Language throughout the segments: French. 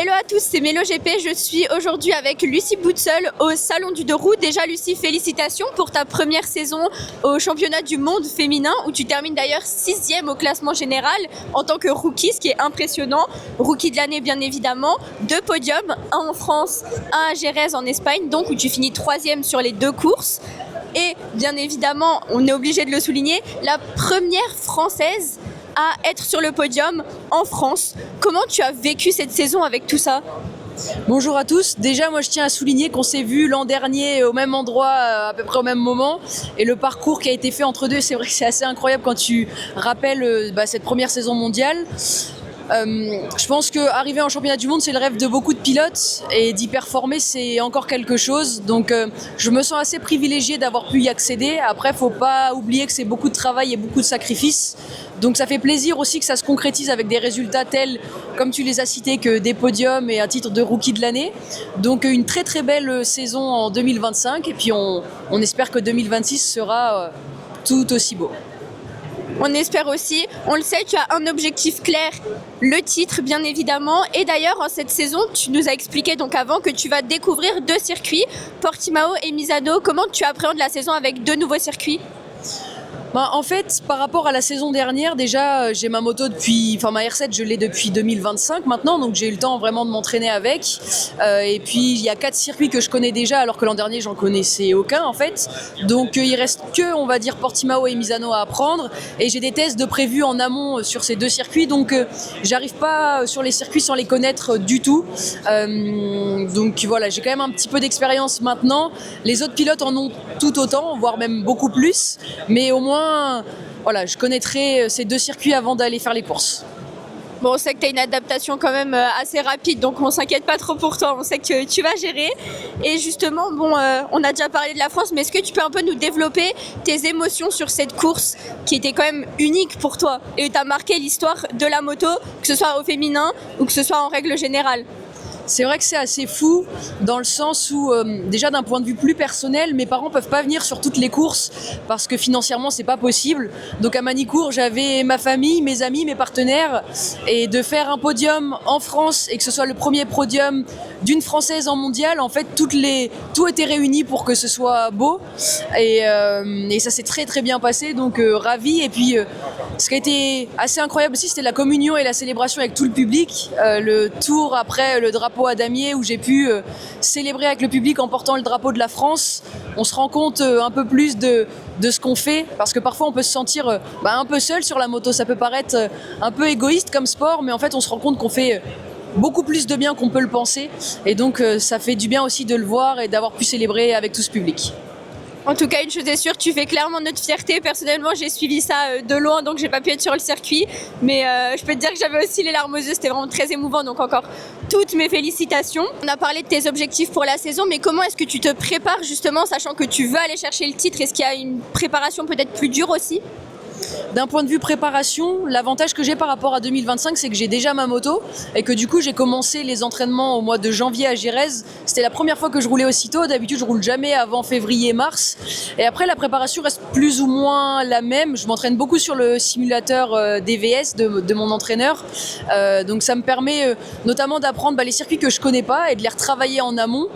Hello à tous, c'est Mélo GP. Je suis aujourd'hui avec Lucie Boutseul au Salon du Deux Roues. Déjà Lucie, félicitations pour ta première saison au championnat du monde féminin où tu termines d'ailleurs 6e au classement général en tant que rookie, ce qui est impressionnant. Rookie de l'année bien évidemment, 2 podiums, un en France, un à Jerez en Espagne, donc où tu finis 3e sur les 2 courses. Et bien évidemment, on est obligé de le souligner, la première française à être sur le podium en France. Comment tu as vécu cette saison avec tout ça ? Bonjour à tous. Déjà, moi, je tiens à souligner qu'on s'est vu l'an dernier au même endroit, à peu près au même moment. Et le parcours qui a été fait entre deux, c'est vrai que c'est assez incroyable quand tu rappelles cette première saison mondiale. Je pense qu'arriver en championnat du monde, c'est le rêve de beaucoup de pilotes et d'y performer, c'est encore quelque chose. Donc, je me sens assez privilégiée d'avoir pu y accéder. Après, faut pas oublier que c'est beaucoup de travail et beaucoup de sacrifices. Donc, ça fait plaisir aussi que ça se concrétise avec des résultats tels, comme tu les as cités, que des podiums et un titre de rookie de l'année. Donc, une très très belle saison en 2025 et puis on espère que 2026 sera tout aussi beau. On espère aussi, on le sait, tu as un objectif clair, le titre bien évidemment. Et d'ailleurs en cette saison, tu nous as expliqué donc avant que tu vas découvrir 2 circuits, Portimao et Misano. Comment tu appréhendes la saison avec 2 nouveaux circuits ? En fait, par rapport à la saison dernière, déjà, j'ai ma moto ma R7, je l'ai depuis 2025 maintenant, donc j'ai eu le temps vraiment de m'entraîner avec. Et puis, il y a 4 circuits que je connais déjà, alors que l'an dernier, j'en connaissais aucun, en fait. Donc, il reste que, on va dire, Portimao et Misano à apprendre. Et j'ai des tests de prévus en amont sur ces 2 circuits, donc j'arrive pas sur les circuits sans les connaître du tout. Donc, voilà, j'ai quand même un petit peu d'expérience maintenant. Les autres pilotes en ont tout autant, voire même beaucoup plus. Mais au moins, voilà, je connaîtrai ces 2 circuits avant d'aller faire les courses. Bon, on sait que tu as une adaptation quand même assez rapide, donc on s'inquiète pas trop pour toi, on sait que tu vas gérer. Et justement, on a déjà parlé de la France, mais est-ce que tu peux un peu nous développer tes émotions sur cette course qui était quand même unique pour toi et tu as marqué l'histoire de la moto, que ce soit au féminin ou que ce soit en règle générale ? C'est vrai que c'est assez fou dans le sens où, déjà d'un point de vue plus personnel, mes parents peuvent pas venir sur toutes les courses parce que financièrement c'est pas possible. Donc à Manicourt, j'avais ma famille, mes amis, mes partenaires, et de faire un podium en France et que ce soit le premier podium d'une Française en mondial, en fait tout était réuni pour que ce soit beau et ça s'est très très bien passé, donc ravi. Et puis ce qui a été assez incroyable aussi, c'était la communion et la célébration avec tout le public, le tour après le drapeau à damier où j'ai pu célébrer avec le public en portant le drapeau de la France. On se rend compte un peu plus de ce qu'on fait, parce que parfois on peut se sentir un peu seul sur la moto. Ça peut paraître un peu égoïste comme sport, mais en fait on se rend compte qu'on fait beaucoup plus de bien qu'on peut le penser, et donc ça fait du bien aussi de le voir et d'avoir pu célébrer avec tout ce public. En tout cas, une chose est sûre, tu fais clairement notre fierté. Personnellement, j'ai suivi ça de loin, donc j'ai pas pu être sur le circuit. Mais je peux te dire que j'avais aussi les larmes aux yeux, c'était vraiment très émouvant. Donc encore toutes mes félicitations. On a parlé de tes objectifs pour la saison, mais comment est-ce que tu te prépares justement, sachant que tu veux aller chercher le titre ? Est-ce qu'il y a une préparation peut-être plus dure aussi ? D'un point de vue préparation, l'avantage que j'ai par rapport à 2025, c'est que j'ai déjà ma moto et que du coup j'ai commencé les entraînements au mois de janvier à Jerez. C'était la première fois que je roulais aussitôt. D'habitude je roule jamais avant février-mars. Et après la préparation reste plus ou moins la même. Je m'entraîne beaucoup sur le simulateur DVS de mon entraîneur. Donc ça me permet notamment d'apprendre les circuits que je connais pas et de les retravailler en amont,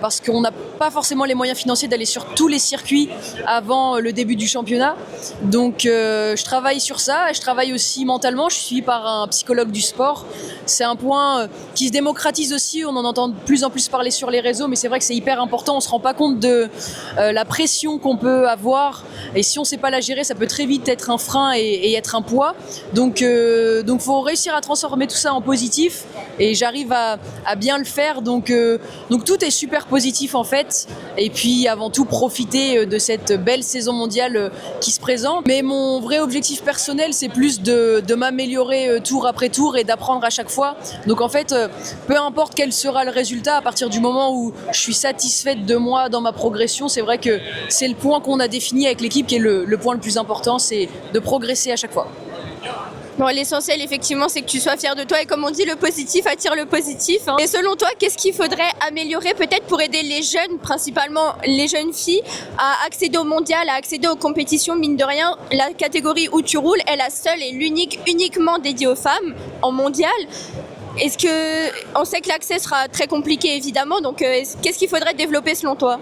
parce qu'on n'a pas forcément les moyens financiers d'aller sur tous les circuits avant le début du championnat. Donc je travaille sur ça, et je travaille aussi mentalement. Je suis suivie par un psychologue du sport. C'est un point qui se démocratise aussi, on en entend de plus en plus parler sur les réseaux, mais c'est vrai que c'est hyper important. On se rend pas compte de la pression qu'on peut avoir, et si on sait pas la gérer, ça peut très vite être un frein et être un poids. Donc faut réussir à transformer tout ça en positif, et j'arrive à bien le faire. Donc tout est super positif en fait, et puis avant tout profiter de cette belle saison mondiale qui se présente. Mais mon vrai objectif personnel, c'est plus de m'améliorer tour après tour et d'apprendre à chaque fois. Donc en fait, peu importe quel sera le résultat, à partir du moment où je suis satisfaite de moi dans ma progression, c'est vrai que c'est le point qu'on a défini avec l'équipe qui est le point le plus important, c'est de progresser à chaque fois. Bon, l'essentiel, effectivement, c'est que tu sois fier de toi. Et comme on dit, le positif attire le positif. Et selon toi, qu'est-ce qu'il faudrait améliorer peut-être pour aider les jeunes, principalement les jeunes filles, à accéder au mondial, à accéder aux compétitions? Mine de rien, la catégorie où tu roules est la seule et l'unique uniquement dédiée aux femmes en mondial. Est-ce que on sait que l'accès sera très compliqué évidemment, donc qu'est-ce qu'il faudrait développer selon toi?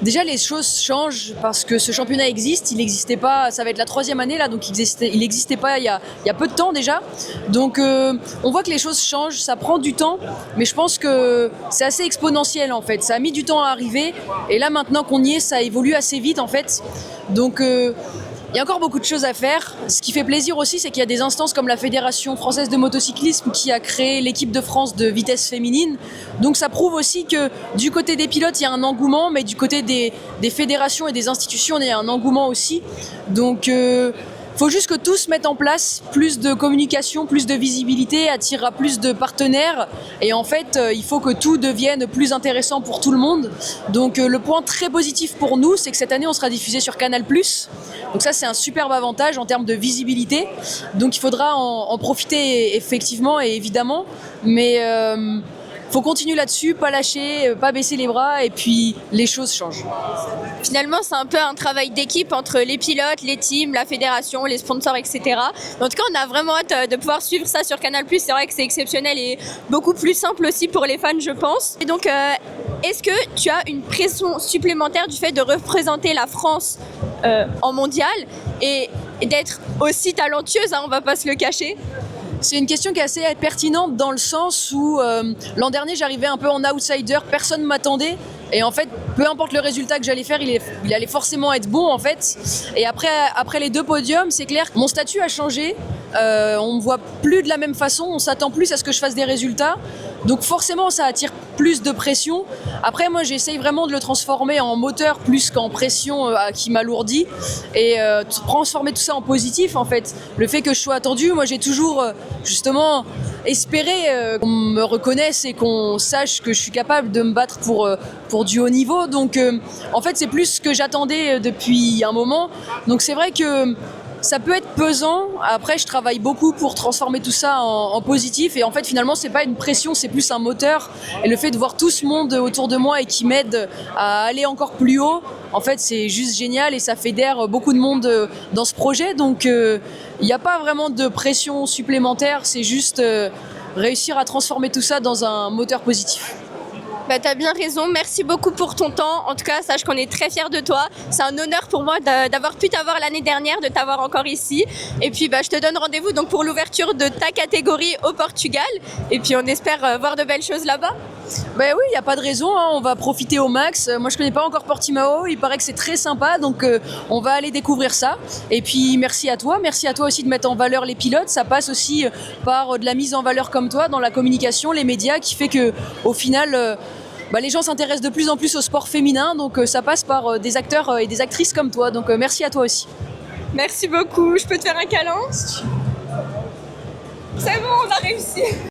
Déjà, les choses changent parce que ce championnat existe. Il n'existait pas, ça va être la 3e année là, donc il n'existait pas il y a peu de temps déjà. Donc on voit que les choses changent, ça prend du temps, mais je pense que c'est assez exponentiel en fait. Ça a mis du temps à arriver et là maintenant qu'on y est, ça évolue assez vite en fait. Donc il y a encore beaucoup de choses à faire. Ce qui fait plaisir aussi, c'est qu'il y a des instances comme la Fédération française de motocyclisme qui a créé l'équipe de France de vitesse féminine. Donc ça prouve aussi que du côté des pilotes, il y a un engouement, mais du côté des fédérations et des institutions, il y a un engouement aussi. Donc faut juste que tous mettent en place plus de communication, plus de visibilité, attirera plus de partenaires. Et en fait, il faut que tout devienne plus intéressant pour tout le monde. Donc le point très positif pour nous, c'est que cette année, on sera diffusé sur Canal+. Donc ça, c'est un superbe avantage en termes de visibilité. Donc il faudra en profiter effectivement et évidemment. Mais faut continuer là-dessus, pas lâcher, pas baisser les bras et puis les choses changent. Finalement, c'est un peu un travail d'équipe entre les pilotes, les teams, la fédération, les sponsors, etc. En tout cas, on a vraiment hâte de pouvoir suivre ça sur Canal+. C'est vrai que c'est exceptionnel et beaucoup plus simple aussi pour les fans, je pense. Et donc, est-ce que tu as une pression supplémentaire du fait de représenter la France en mondial et d'être aussi talentueuse, hein, on va pas se le cacher? C'est une question qui est assez pertinente dans le sens où l'an dernier j'arrivais un peu en outsider, personne ne m'attendait et en fait peu importe le résultat que j'allais faire, il allait forcément être bon en fait. Et après les 2 podiums, c'est clair que mon statut a changé, on me voit plus de la même façon, on s'attend plus à ce que je fasse des résultats, donc forcément ça attire plus de pression. Après moi j'essaye vraiment de le transformer en moteur plus qu'en pression qui m'alourdit et transformer tout ça en positif en fait. Le fait que je sois attendu, moi j'ai toujours justement espéré qu'on me reconnaisse et qu'on sache que je suis capable de me battre pour du haut niveau. Donc en fait c'est plus ce que j'attendais depuis un moment. Donc c'est vrai que ça peut être pesant. Après, je travaille beaucoup pour transformer tout ça en positif. Et en fait, finalement, c'est pas une pression, c'est plus un moteur. Et le fait de voir tout ce monde autour de moi et qui m'aide à aller encore plus haut, en fait, c'est juste génial et ça fédère beaucoup de monde dans ce projet. Donc, il n'y a pas vraiment de pression supplémentaire. C'est juste réussir à transformer tout ça dans un moteur positif. Bah, t'as bien raison, merci beaucoup pour ton temps. En tout cas, sache qu'on est très fiers de toi. C'est un honneur pour moi d'avoir pu t'avoir l'année dernière, de t'avoir encore ici. Et puis, je te donne rendez-vous donc pour l'ouverture de ta catégorie au Portugal. Et puis, on espère voir de belles choses là-bas. Ben oui, il n'y a pas de raison, hein, on va profiter au max. Moi, je connais pas encore Portimao, il paraît que c'est très sympa, donc on va aller découvrir ça. Et puis, merci à toi aussi de mettre en valeur les pilotes. Ça passe aussi par de la mise en valeur comme toi dans la communication, les médias, qui fait que, au final, les gens s'intéressent de plus en plus au sport féminin, donc ça passe par des acteurs et des actrices comme toi. Donc merci à toi aussi. Merci beaucoup. Je peux te faire un câlin? C'est bon, on a réussi.